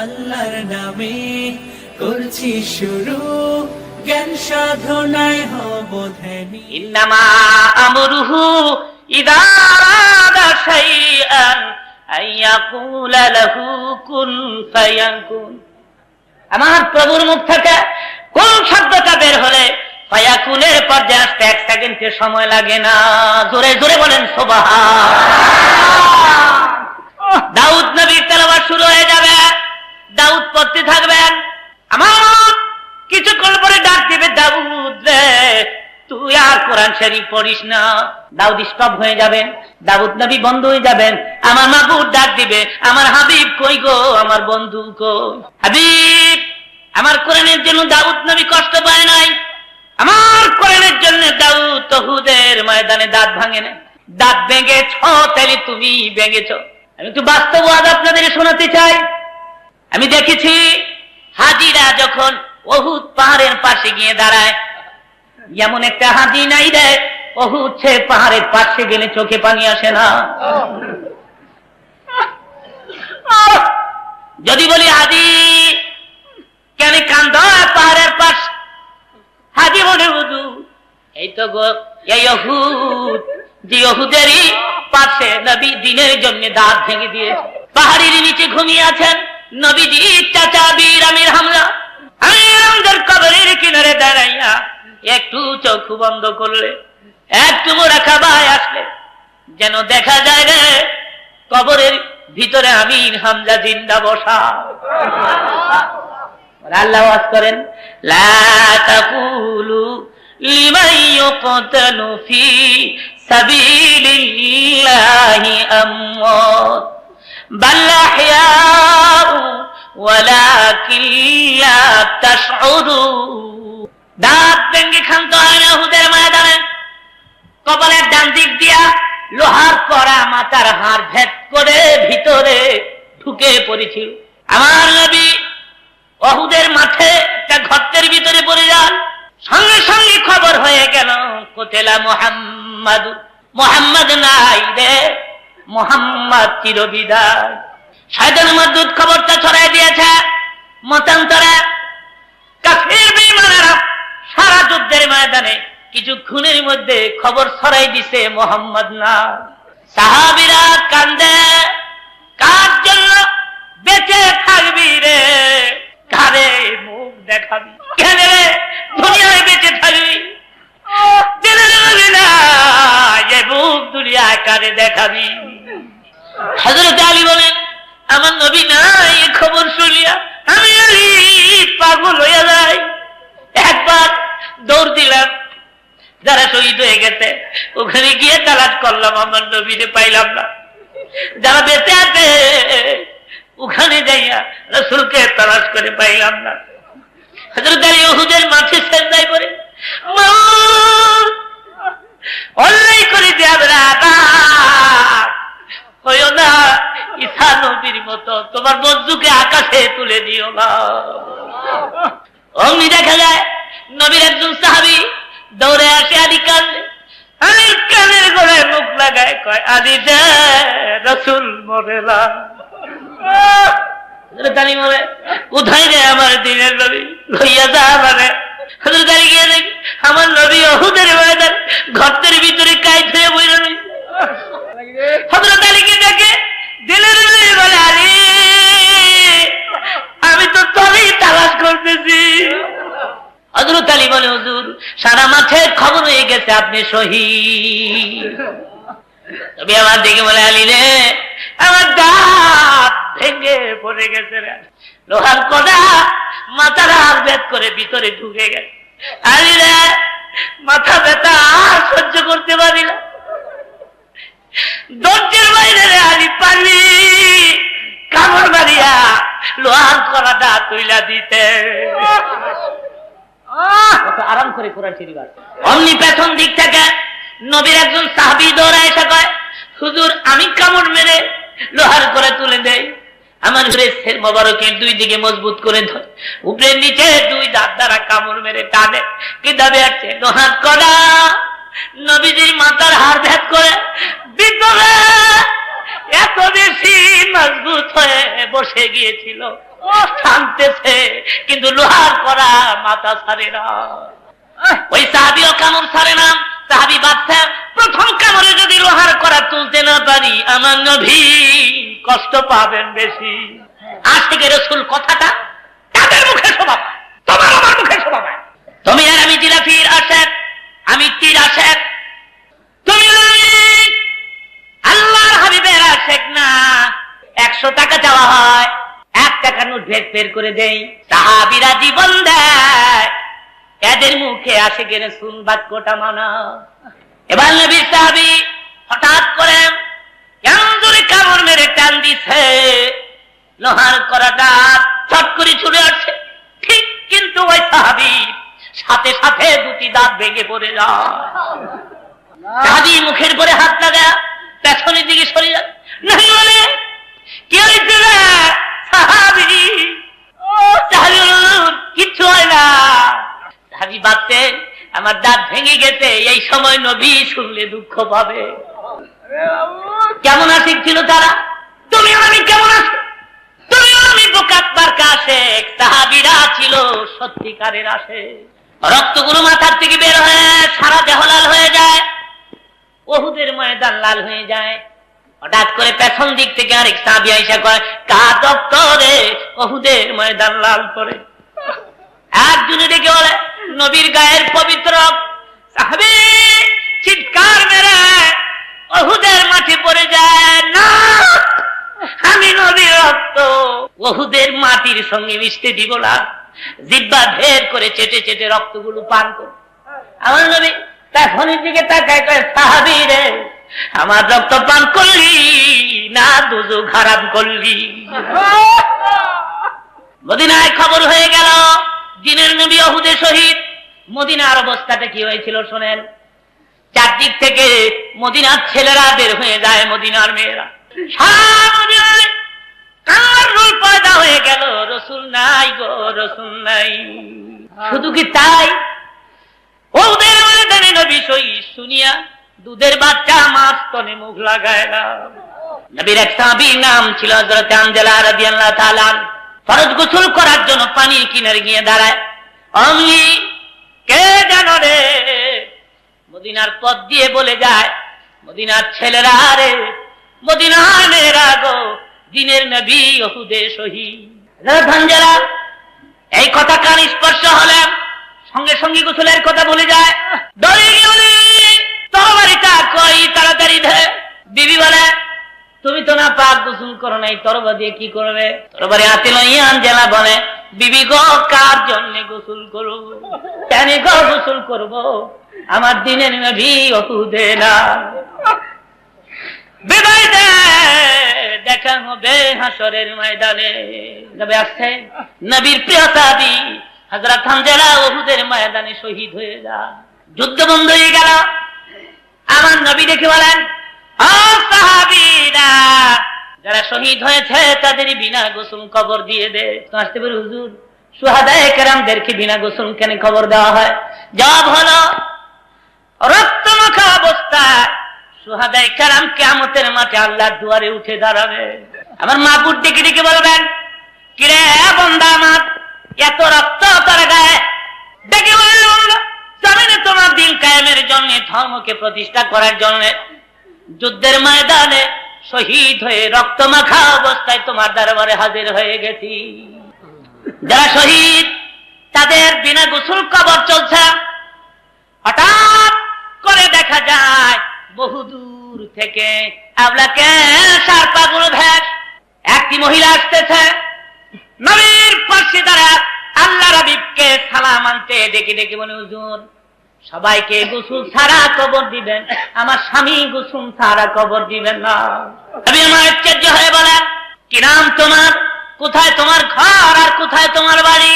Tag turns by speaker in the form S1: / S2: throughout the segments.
S1: আল্লাহর নামে করছি শুরু, জ্ঞান সাধনায় হব ধ্যানী।
S2: ইন্নামা আমরুহু ইযা আরাদা শাইআন আইয়াকুলা লাহু কুন ফায়াকুন। আমার প্রভুর মুখ থেকে কোন শব্দটা বের হলে ফায়াকুনের পর্যায়ে আসতে 1 সেকেন্ডের সময় লাগে না। জোরে জোরে বলেন সুবহান। দাউদ নবীর তেলাওয়াত শুরু হয়ে যাবে, দাউদ পড়তে থাকবেন। আমার কিছুক্ষণ পরে ডাক দিবে, দাউদ রে তুই আর কোরআন শরীফ পড়িস না। দাউদ স্টপ হয়ে যাবেন, দাউদ নবী বন্ধ হয়ে যাবেন। আমার মাবুদ ডাক দিবে, আমার হাবিব কই গো, আমার বন্ধু কই। হাবিব, আমার কোরআনের জন্য দাউদ নবী কষ্ট পায় নাই, আমার কোরআনের জন্য দাউদ উহুদের ময়দানে দাঁত ভাঙে না। দাঁত ভেঙেছ তাহলে তুমি ভেঙেছ। আমি একটু বাস্তব ওয়াজ আপনাদের শোনাতে চাই। আমি দেখেছি হাজিরা যখন উহুদ পাহাড়ের পাশে গিয়ে দাঁড়ায়, এমন একটা হাজি নাই রে উহুদ সে পাহাড়ের পাশে গেলে চোখে পানি আসে না। যদি বলি হাজি কেন কান্দ পাহাড়ের পাশ, হাজি বলে হুজুর এই তো গো এই উহুদ, যে উহুদেরই পাশে নবী দিনের জন্য দাঁত ভেঙে দিয়েছে। পাহাড়ের নিচে ঘুমিয়ে আছেন নবীজি চাচা বীর আমির হামজা। আমির হামজার কবরের কিনারে দাঁড়াইয়া একটু চোখ বন্ধ করলে, একটু মোরা খাবায় আসলে যেন দেখা যায় রে কবরের ভিতরে আমির হামজা জিন্দা বসা। আল্লাহ ওয়াজ করেন, লা তাকুলু লিমান ইউকতালু ফি সাবিলিল্লাহি আমওয়াত বাল আহইয়াউ ওয়ালাকিন লা তাশউরুন। দাঁত ভেঙে ক্ষান্ত হয় না উহুদের ময়দানে। কপালের ডান দিক দিয়া লোহার কড়া মাথার হাড় ভেদ করে ভিতরে ঢুকে পড়েছিল। আমার নবী উহুদের মাঠে একটা গর্তের ভিতরে পড়ে যান। সঙ্গে সঙ্গে খবর হয়ে গেল কোতেলা মুহাম্মাদ, মুহাম্মদ নাই রে, মুহাম্মদ চিরবিদায়। শয়তান মাদুদ খবরটা ছড়াই দিয়েছে। মতান্তরে কাফির বেঈমানেরা সারা যুদ্ধের ময়দানে কিছুক্ষণের মধ্যে খবর ছড়াই দিছে মুহাম্মদ না। সাহাবীরা কান্দে, কার জন্য বেঁচে থাকবি রে, কারে মুখ দেখাবি, কেন রে দুনিয়ায় বেঁচে থাকবি, মুখ দুনিয়ায় কারে দেখাবি। হযরত আলী বলেন, আমার নবী নাই এ খবর শুনিয়া আমি আলী পাগল হয়ে যাই। একবার দৌড় দিলাম, যারা শহীদ হয়ে গেছে ওখানে গিয়ে তালাশ করলাম, আমার নবীরে পাইলাম না। যারা বেঁচে আছে ওখানে যাইয়া রাসূলকে তালাশ করে পাইলাম না। হযরত আলী উহুদের মাঠে সিজদায় পড়ে অন্যায় করে দেবে না, হইও না ঈসা নবীর মতো, তোমার বন্ধুকে আকাশে তুলে দিও না। অমনি দেখা যায় নবীর একজন সাহাবী দৌড়ে আসে, আলী কান্দে, আলীর কানের গোড়ায় মুখ লাগায় কয়, আলী দে রাসূল মরে না। আলী মরে কোথায় রে আমার দিনের নবী, লইয়া যা মানে। হযরত আলী গিয়ে দেখি আমার নবী উহুদের ময়দান গর্তের ভিতরে কাইত হয়ে বইরা রইছে। হযরত আলীকে দেখে দিলের নবী বলে, আলী আমি তো তোরই তালাশ করতেছি। হযরত আলী বলে, হুজুর সারা মাঠে খবর হয়ে গেছে আপনি শহীদ। তবে আমার দিকে বলে, আলী রে আমার দাঁত ভেঙে পড়ে গেছে রে, লোহার কড়া মাথার হাড় ভেদ করে ভিতরে ঢুকে গেছে। আলী রে মাথা ব্যথা আর সহ্য করতে পারি না, দরজার বাইরে রে আলী পানি কামড় মারিয়া লোহার কড়াটা তুইলা দিতে। আরাম করে কোরআন শরীফ আছে। অমনি পেছন দিক থেকে নবীর একজন সাহাবী দৌড়ে এসে কয়, হুজুর আমি কামড় মেরে লোহার করে তুলে দেই। আমার ড্রেসের মোবারকের দুই দিকে মজবুত করে ধরে উপরে নিচে দুই দাঁত দ্বারা কামড় মেরে টানে, কি দাবি আছে লোহার কড়া নবীজির মাথার হাড় ভেদ করে ভিতরে এত বেশি মজবুত হয়ে বসে গিয়েছিল টানতেছে, কিন্তু লোহার করা মাথা ছাড়ে না। ওই সাহাবীও কামড় ছাড়ে না। সাহাবী বাচ্চা প্রথম কামড়ে যদি লোহার করা তুলতে না পারি, আমার নবী কষ্ট পাবেন বেশি। আশিকে রাসূল কথাটা তাদের মুখে শোভা পায়, তোমার আমার মুখে শোভা পায়। তুমি আর আমি জিলাফির আশেক, আমি তীর আশেক, তুমি আল্লাহর হাবিবের আশেক না। 100 টাকা চাওয়া হয়, 1 টাকা নোট বের করে দেই, সাহাবীরা জীবন দেয়। এদের মুখে আশিকে রাসূল বাক্যটা মানা। এবার নবীর সাহাবী হঠাৎ করে কেমন জোরে কামড় মেরে টান দিছে, লোহার করাটা ছট করে ছুটে আসছে। ঠিক কিন্তু ওই সাহাবী সাথে সাথে 2টি দাঁত ভেঙে পড়ে যায়। সাহাবী মুখের পরে হাত লাগা পেছনের দিকে সরে যায়। নাই বলে কি হয়েছে সাহাবী? কিচ্ছু হয় না। সাহাবী ভাবতেন আমার দাঁত ভেঙে গেছে, এই সময় নবী শুনলে দুঃখ পাবে। কেমন আশিক ছিল তারা, তুমি আমি কেমন আছি, তুমি আমি বোকাতবার আশেক। সাহাবীরা ছিল সত্যিকারের আশেক। রক্তগুলো মাথার থেকে বের হয়ে সারা দেহ লাল হয়ে যায়, উহুদের ময়দান লাল হয়ে যায়। হঠাৎ করে পেছন দিক থেকে আরেক সাহাবী আইসা কয়, কার রক্ত রে উহুদের ময়দান লাল করে? একজনে ডেকে বলে, নবীর গায়ের পবিত্র। সাহাবী চিৎকার মেরে উহুদের মাটি পড়ে যায়, না আমি নবীর রক্ত উহুদের মাটির সঙ্গে মিশতে দিব না। জিহ্বা ভেদ করে চেটে চেটে রক্তগুলো পান করে। আমার নবী পেছনের দিকে তাকায় কয়, সাহাবী রে আমার রক্ত পান করলি না দুজক হারাম করলি? মদিনায় খবর হয়ে গেল দিনের নবী উহুদে শহীদ। মদিনার অবস্থাটা কি হয়েছিল শোনেন। চারদিক থেকে মদিনার ছেলেরা বের হয়ে যায়, মদিনার মেয়েরা কার রোল পয়দা হয়ে গেল, রাসূল নাই গো, রাসূল নাই। শুধু কি তাই, ওদের ময়দানে নবী শহীদ শুনিয়া দুধের বাচ্চা মাছ তনে মুখ লাগায় না। নবীর এক সাহাবীর নাম ছিল হযরত হানজালা রাদিয়াল্লাহু তাআলা। ফরজ গোসল করার জন্য পানির কিনারে গিয়ে দাঁড়ায়। অমনি কে জানো রে মদিনার পথ দিয়ে বলে যায়, মদিনার ছেলেরা রে, মদিনার মেয়েরা গো, দিনের নবী উহুদে শহীদ। হযরত হানজালা এই কথা কান স্পর্শ হলে সঙ্গে সঙ্গে গোসলের কথা বলে যায়। দৌড়ে গিয়ে তরবারিটা কই তাড়াতাড়ি ধরে। বিবি বলে, তুমি তো না পাক গোসল করো নাই, তরবারি দিয়ে কি করবে? তরবারি হাতে লইয়া হানজালা বলে, বিবি গো কার জন্য গোসল করব? কেন গো গোসল করব? আমার দিনের নবী উহুদে না। বিদায় দে, দেখা হবে হাসরের ময়দানে। নবী আসছে, নবীর প্রিয় সাহাবী হযরত হানজালা উহুদের ময়দানে শহীদ হয়ে যায়। যুদ্ধ বন্ধ হয়ে গেল। আমার নবী দেখে বলেন, ও সাহাবীরা, যারা শহীদ হয়েছে তাদের বিনা গোসল কবর দিয়ে দে। তো আসতে পারে হুজুর, শুহাদায়ে কেরামদেরকে বিনা গোসল কেন কবর দেওয়া হয়? জবাব হলো, রক্তমাখা অবস্থায় শুহাদায়ে কেরাম কিয়ামতের মাঠে আল্লাহর দুয়ারে উঠে দাঁড়াবে। আমার মাহবুব ডেকে ডেকে বলবেন, কিরে বান্দা আমার, এত রক্ত তোর গায়ে? ডেকে বলল, জমিনে তোমার দিন কায়েমের জন্য, ধর্মকে প্রতিষ্ঠা করার জন্য যুদ্ধের ময়দানে শহীদ হয়ে রক্তমাখা অবস্থায় তোমার দরবারে হাজির হয়ে গেছি। যারা শহীদ তাদের বিনা গোসল কবর চলছে। হঠাৎ করে দেখা যায় বহুদূর থেকে আবলাকে সার পাগল ভেস একটি মহিলা আসতেছে। নবীর পাশে দাঁড়া আল্লাহর হাবিবকে সালাম আনতে ডেকে ডেকে বলে, হুজুর সবাইকে গোসল ছাড়া কবর দিবেন, আমার স্বামী গোসল ছাড়া কবর দিবেন না। নবী আমার আশ্চর্য হয়ে বলেন, কি নাম তোমার, কোথায় তোমার ঘর আর কোথায় তোমার বাড়ি,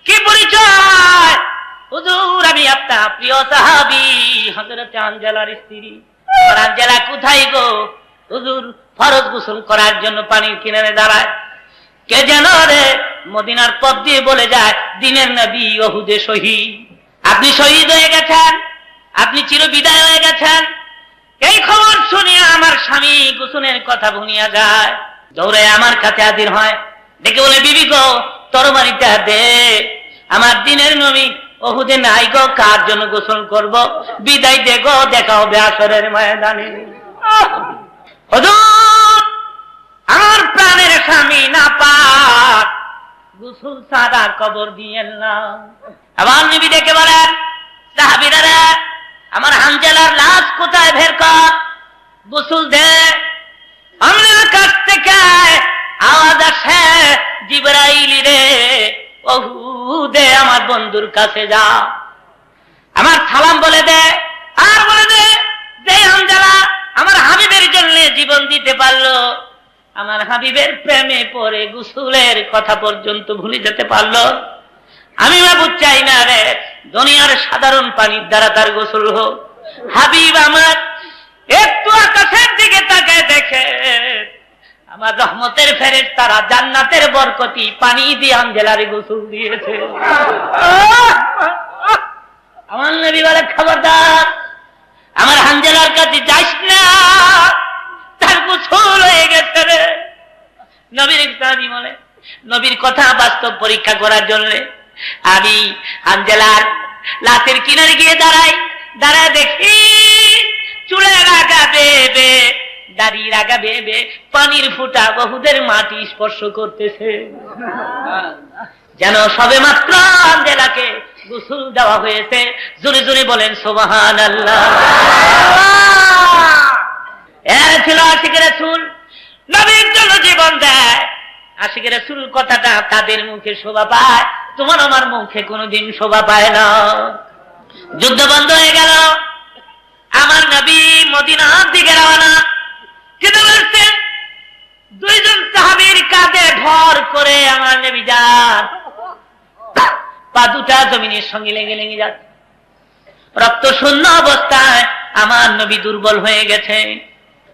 S2: কি পরিচয়? হুজুর আমি আপনার প্রিয় সাহাবী হযরত হানজালার স্ত্রী। হানজালা কোথায় গো? হুজুর ফরজ গোসল করার জন্য পানির কিনারে দাঁড়ায়। কে যেন রে মদিনার পথ দিয়ে বলে যায়, দিনের নবী উহুদে শহীদ। আপনি শহীদ হয়ে গেছেন, আপনি চিরবিদায় হয়ে গেছেন। এই খবর শুনে আমার স্বামী গোসলের কথা ভুলিয়া যায়, দৌড়ে আমার কাছে হাজির হয়। ডেকে বলে, বিবি গো তরবারিটা দে, আমার দিনের নবী ওহুদে নাই গো, কার জন্য গোসল করব, বিদায় দে গো, দেখা হবে আসরের ময়দানে। হুজুর আমার প্রাণের স্বামী না পাক, গোসল ছাড়া কবর দিয়েন না। আবার নবী ডেকে বলেন, সাহাবীরা আমার হানজালার লাশ কোথায় বের কর, গোসল দে। আমার কাছ থেকে আওয়াজ আসে, জিবরাইল রে ওহুদে আমার বন্ধুর কাছে যা, আমার সালাম বলে দে, আর বলে দে যে হানজালা আমার হাবিবের জন্য জীবন দিতে পারলো, আমার হাবিবের প্রেমে পড়ে গোসলের কথা পর্যন্ত ভুলে যেতে পারলো, আমি বাবু চাই না রে দুনিয়ার সাধারণ পানির দ্বারা তার গোসল হোক। হাবিব আমার একটু আকাশের দিকে তাকায় দেখে আমার রহমতের ফেরেশতারা জান্নাতের বরকতি পানি দিয়ে হানজালারে গোসল দিয়েছে। আমার নবী বলে, খবরদার আমার হানজালার কাছে যাইস না, তার গোসল হয়ে গেছে রে। নবীর সাহাবী বলে, নবীর কথা বাস্তব পরীক্ষা করার জন্য আমি হানজালার লাশের কিনারে গিয়ে দাঁড়ায় দেখি চুলের আগা বেবে, দাড়ির আগা বেবে পানির ফোঁটা বহুদের মাটি স্পর্শ করতেছে, যেন সবে মাত্র হানজালাকে গোসল দেওয়া হয়েছে। জোরে জোরে বলেন সুবহানাল্লাহ। এর ছিল আশিক রাসূল, নবীর জন্য জীবন দেয়। আশিক রাসূল কথাটা তাদের মুখে শোভা পায়, তোমার আমার মুখে কোনোদিন শোভা পায় না। যুদ্ধ বন্ধ হয়ে গেল, আমার নবী মদিনার দিকে রওনা। কিন্তু বলছেন দুইজন সাহাবীর কাঁধে ভর করে আমার নবী যান, পা দুটা জমিনের সঙ্গে লেগে লেগে যাচ্ছে, রক্ত শূন্য অবস্থায় আমার নবী দুর্বল হয়ে গেছে।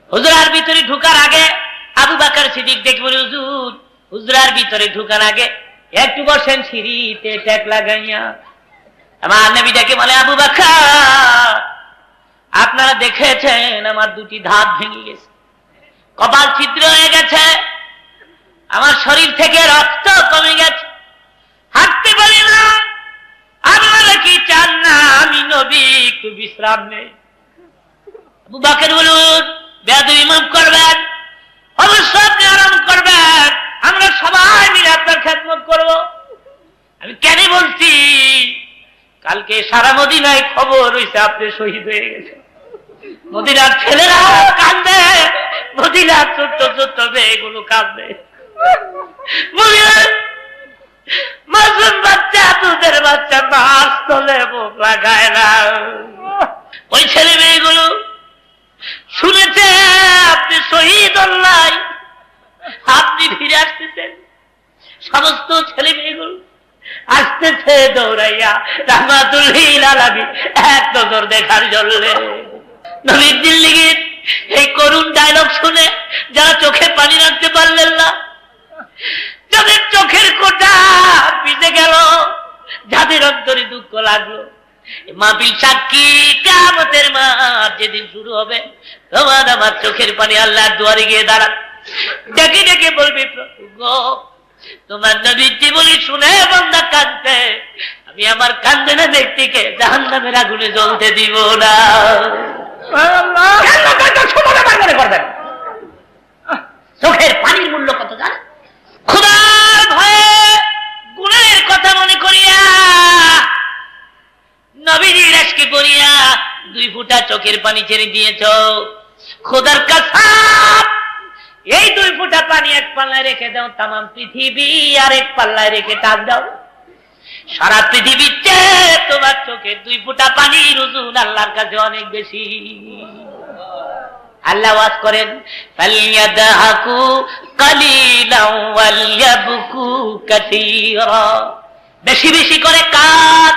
S2: হুজরার ভিতরে ঢুকার আগে আবু বকর সিদ্দিক দেখে বলে, হুজুর হুজরার ভিতরে ঢুকার আগে একটু বসেন সিঁড়িতে টেক লাগাইয়া। আমার নবী ডেকে বলে, আবু বকর আপনারা দেখেছেন আমার দুটি দাঁত ভেঙে গেছে, কপাল ছিদ্র হয়ে গেছে, আমার শরীর থেকে রক্ত কমে গেছে, হাঁটতে পারি না। আপনারা কি চান না আমি নবী একটু বিশ্রাম নেই? আবু বকর বলুন, বেয়াদবি মাফ করবেন, অবশ্যই আপনি আরাম করবেন, আমরা সবাই মিলে আপনার খেদমত করব। আমি কেন বলছি, কালকে সারা মদিনায় খবর হয়েছে আপনি শহীদ হয়ে গেছে। মদিনার ছেলেরা কাঁদবে, মদিনার ছোট্ট ছোট্ট মেয়েগুলো কাঁদবে, মদিনার মাসুম বাচ্চা দুধের বাচ্চা মাছ তোলে মুখ লাগায় না। ওই ছেলে মেয়েগুলো শুনেছে আপনি শহীদ হল্লাই, আপনি ফিরে আসতেছেন, সমস্ত ছেলে মেয়েগুলো আসতেছে দৌড়াইয়া রাহমাতুল লিল আলামিন এক নজর দেখার জন্য। নবীর জিন্দেগীর এই করুণ ডায়লগ শুনে যারা চোখে পানি রাখতে পারলেন না, যাদের চোখের কোটা ভিজে গেল, যাদের অন্তরে দুঃখ লাগলো, মাহফিল সাক্ষী কিয়ামতের মাঠ যেদিন শুরু হবে, তোমার আমার চোখের পানি আল্লাহর দুয়ারে গিয়ে দাঁড়ান, ডেকে ডেকে বলবি, প্রভু গো তোমার নবীর জীবনী শুনে বান্দা কাঁদতে, আমি আমার কান্দনা ব্যক্তিকে জাহান্নামের আগুনে জ্বলতে দিব না। চোখের পানির মূল্য কত জানে? খোদার ভয়ে গুনাহের কথা মনে করিয়া, নবীর আজকে করিয়া 2 ফোঁটা চোখের পানি ছেড়ে দিয়েছ। খোদার কসম, এই 2 ফোঁটা পানি এক পাল্লায় রেখে দাও, তামাম পৃথিবী আর এক পাল্লায় রেখে টাক দাও, সারা পৃথিবীর চেয়ে তোমার চোখের 2 ফোঁটা পানির ওজন আল্লাহর কাছে অনেক বেশি। আল্লাহ ওয়াজ করেন, ফালিয়াদহাকু কালিলাও ওয়ালিয়াবকু কাসীরা, বেশি বেশি করে কাঁদ,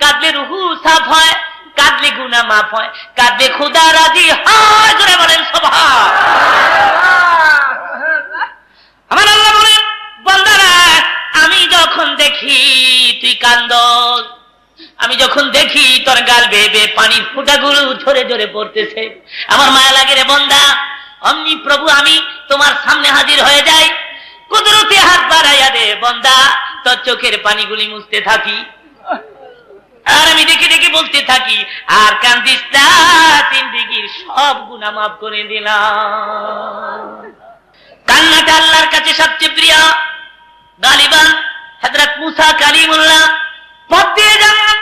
S2: কাঁদলে রুহু সাফ হয়, কাঁদলে গুনাহ মাফ হয়, কাঁদলে খোদা রাজি হয়। জোরে বলেন সুবহানাল্লাহ। আমার আল্লাহ বলেন, বান্দারা আমি যখন দেখি তুই কান্দস, আমি যখন দেখি তোর গাল বেয়ে বেয়ে পানির ফোঁটাগুলো ঝরে ঝরে পড়তেছে, আমার মায়া লাগে রে বান্দা। অমনি প্রভু আমি তোমার সামনে হাজির হয়ে যাই, কুদরতি হাত বাড়াইয়া দে বান্দা, তোর চোখের পানিগুলি মুছতে থাকি, আর আমি দেখে দেখে বলতে থাকি, আর কান্দিস না, জিন্দেগীর সব গুনাহ মাফ করে দিলাম। কান্নাটা আল্লাহর কাছে সবচেয়ে প্রিয়। গালিবান হযরত মুসা কালিমুল্লাহ পথ দিয়ে যান,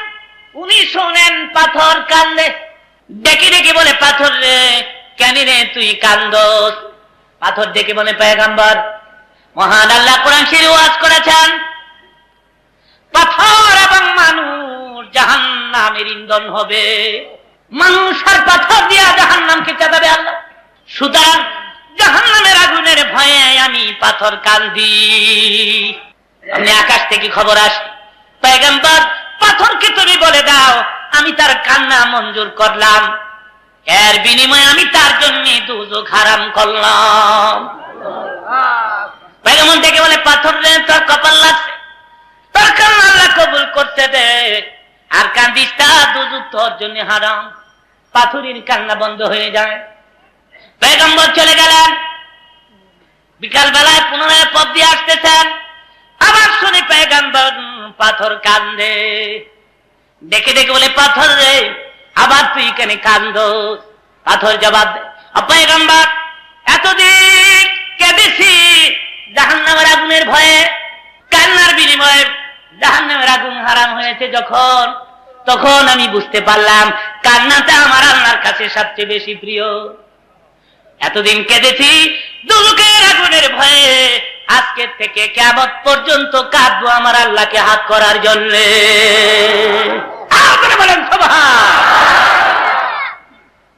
S2: উনি শোনেন পাথর কান্দে, ডেকে ডেকে বলে, পাথর রে কেন রে তুই কান্দস? পাথর ডেকে বলে, পয়গম্বর মহান আল্লাহ কোরআন শরীফে ওয়াজ করেছেন, পাথর এবং মানুষ জাহান্নামের ইন্ধন হবে, মানুষ আর পাথর দিয়ে জাহান্নামকে চাঁদাবে আল্লাহ। সুতরাং জাহান্নামের আগুনের ভয়ে আমি পাথর কান্দি। আমি আকাশ থেকে খবর আসে, পয়গম্বর পাথরকে তুমি বলে দাও আমি তার কান্না মঞ্জুর করলাম, এর বিনিময়ে আমি তার জন্য দুজক হারাম করলাম। পয়গম্বর থেকে বলে, পাথর রে তোর কপাল লাগছে, তোর কান্না আল্লাহ কবুল করতে দে, আর কান্দিস না, দুজক তোর জন্য হারাম। পাথরের কান্না বন্ধ হয়ে যায়। পয়গম্বর চলে গেলেন। বিকাল বেলায় পুনরায় পথ দিয়ে আসতেছেন, আবার শুনি পয়গম্বর পাথর কান্দে, দেখে দেখে বলে, পাথর রে আবার তুই কেন কান্দোস? পাথর জবাব দে, পয়গম্বর এতদিন কেঁদেছি জাহান্নামের আগুনের ভয়ে, কান্নার বিনিময়ে জাহান্নামের আগুন হারাম হয়েছে যখন, তখন আমি বুঝতে পারলাম কান্নাটা আমার আল্লাহর কাছে সবচেয়ে বেশি প্রিয়। এতদিন কেঁদেছি দুজকের আগুনের ভয়ে, আজকে থেকে কিয়ামত পর্যন্ত কাঁদবো আমার আল্লাহকে হাত করার জন্য। বলেন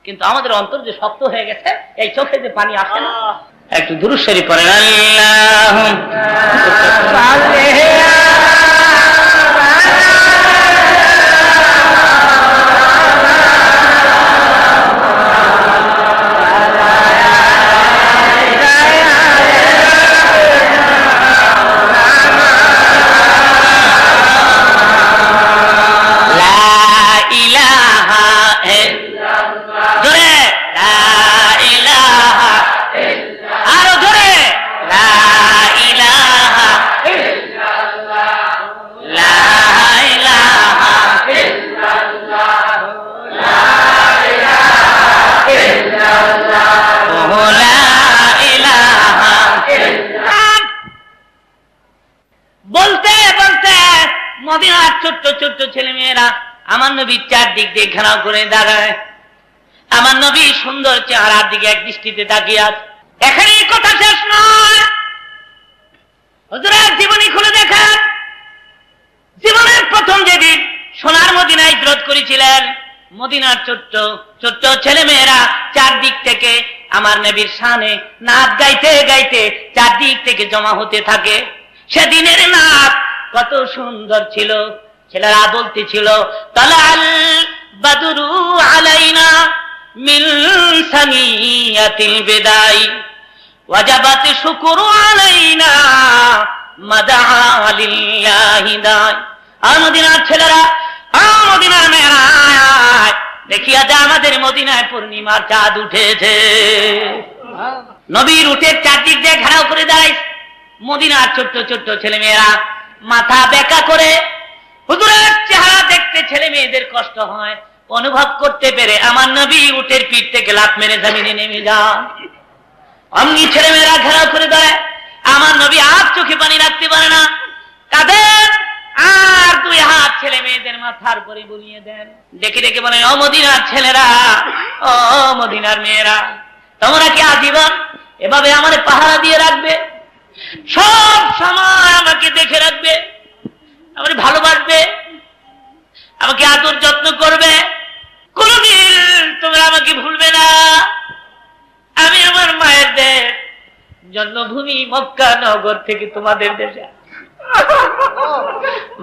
S2: কিন্তু আমাদের অন্তর যে শক্ত হয়ে গেছে, এই চোখে যে পানি আসে না। একটু দুরূদ শরীফ পড়েন, মদিনার ছোট্ট ছোট্ট ছেলে মেয়েরা আমার নবীর চারদিক দিয়ে ঘেরাও করে দাঁড়ায়, আমার নবী সুন্দর চেহারার দিকে এক দৃষ্টিতে তাকিয়ে আছে। এখানে কথা শেষ নয়, হুজুরের জীবনী খুলে দেখেন। জীবনের প্রথম যেদিন সোনার মদিনায় হিজরত করেছিলেন, মদিনার ছোট্ট ছোট্ট ছেলে মেয়েরা চারদিক থেকে আমার নবীর শানে নাচ গাইতে গাইতে চারদিক থেকে জমা হতে থাকে। সেদিনের নাচ কত সুন্দর ছিল, ছেলেরা বলতেছিল, তালাল বাদরু আলাইনা মিন সানিয়াতিল বিদাই ওয়াজাবাত শুকরু আলাইনা মাদা লিল্লাহি দাই। আর মদিনার ছেলেরা, মদিনার মেয়েরা, দেখিয়া যা আমাদের মদিনায় পূর্ণিমার চাঁদ উঠেছে। নবীর উঠে চারদিক দিয়ে ঘেরাও করে দাঁড়ায় মদিনার ছোট্ট ছোট্ট ছেলে মেয়েরা, মাথা বেঁকা করে। হুজুরের চেহারা দেখতে ছেলে মেয়েদের কষ্ট হয়, অনুভব করতে পেরে আমার নবী উটের পিঠ থেকে লাফ মেরে জমিনে নেমে যান। অমনি ছেলে মেয়েরা ঘেরাও করে দাঁড়ায়, আমার নবী আর চোখে পানি রাখতে পারে না, কাঁদেন আর দুই হাত ছেলে মেয়েদের মাথার উপরে বুলিয়ে দেন। ডেকে ডেকে বলেন, ও মদিনার ছেলেরা, ও মদিনার মেয়েরা, তোমরা কি আজীবন এভাবে আমার পাহারা দিয়ে রাখবে? সব সময় আমাকে দেখে রাখবে, আমাকে ভালোবাসবে, আমাকে আদর যত্ন করবে, কোনদিন তোমরা আমাকে ভুলবে না। আমি আমার মায়ের দেশ জন্মভূমি মক্কা নগর থেকে তোমাদের দেশে,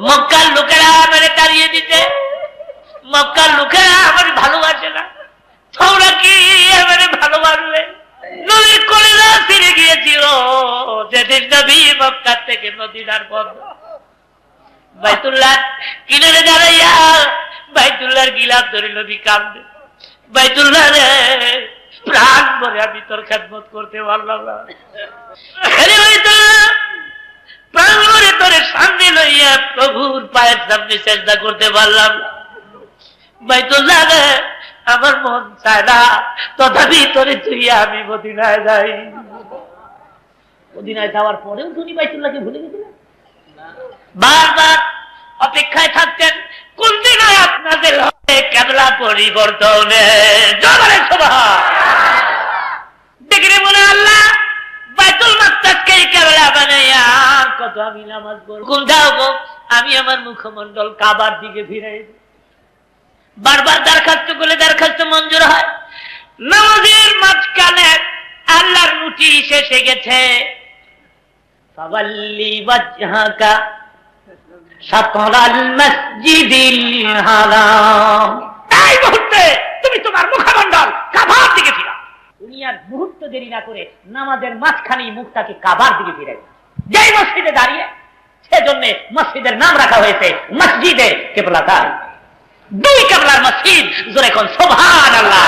S2: মক্কার লোকেরা আমারে তাড়িয়ে দিতে, মক্কার লোকেরা আমার ভালোবাসে না, তোমরা কি আমারে ভালোবাসবে? নবীর কলিজা ছিঁড়ে গিয়েছিল যেদিন নবী মক্কা থেকে মদিনার পথ বাইতুল্লাহ কিনারে দাঁড়াইয়া বাইতুল্লাহর গিলাফ ধরে নবী কাঁদবে, বাইতুল্লাহ রে প্রাণ ভরে আমি তোর খেদমত করতে পারলাম না। প্রাণ ভরে তোর সামনে লইয়া প্রভুর পায়ের সামনে চেষ্টা করতে পারলাম না। বাইতুল্লাহ রে, আমার মন চায় না, তথাপি তোরে তুইয়া আমি মদিনায় যাই। মদিনায় যাওয়ার পরেও তুমি বাইতুল্লাহকে ভুলে গেছিলেন? বারবার অপেক্ষায় থাকতেন কোন দিন আপনাদের কেবলা পরিবর্তনে। জবানের সভা দেখে বলে আল্লাহ বাইতুল মাকদাসকে কেবলা বানাইয়া আর কত আমি নামাজ পড়ব, কোন যাবো আমি আমার মুখমণ্ডল কাবার দিকে ফিরে। বারবার দরখাস্ত করলে দরখাস্ত মঞ্জুর হয়। নামাজের মাঝখানে আল্লাহর নোটিশ এসে গেছে, ফাওয়াল্লি ওয়াজহাকা শাতরাল মসজিদিল হারাম। এই মুহূর্তে তুমি তোমার মুখমণ্ডল কাবার দিকে ফিরাও। তুমি আর মুহূর্ত দেরি না করে নামাজের মাঝখানে মুখটাকে কাবার দিকে ফিরাই। যেই মসজিদে দাঁড়িয়ে, সেজন্য মসজিদের নাম রাখা হয়েছে মসজিদে কিবলাতান। দুই কিবলার মসজিদ, জোরে কোন সুবহানাল্লাহ।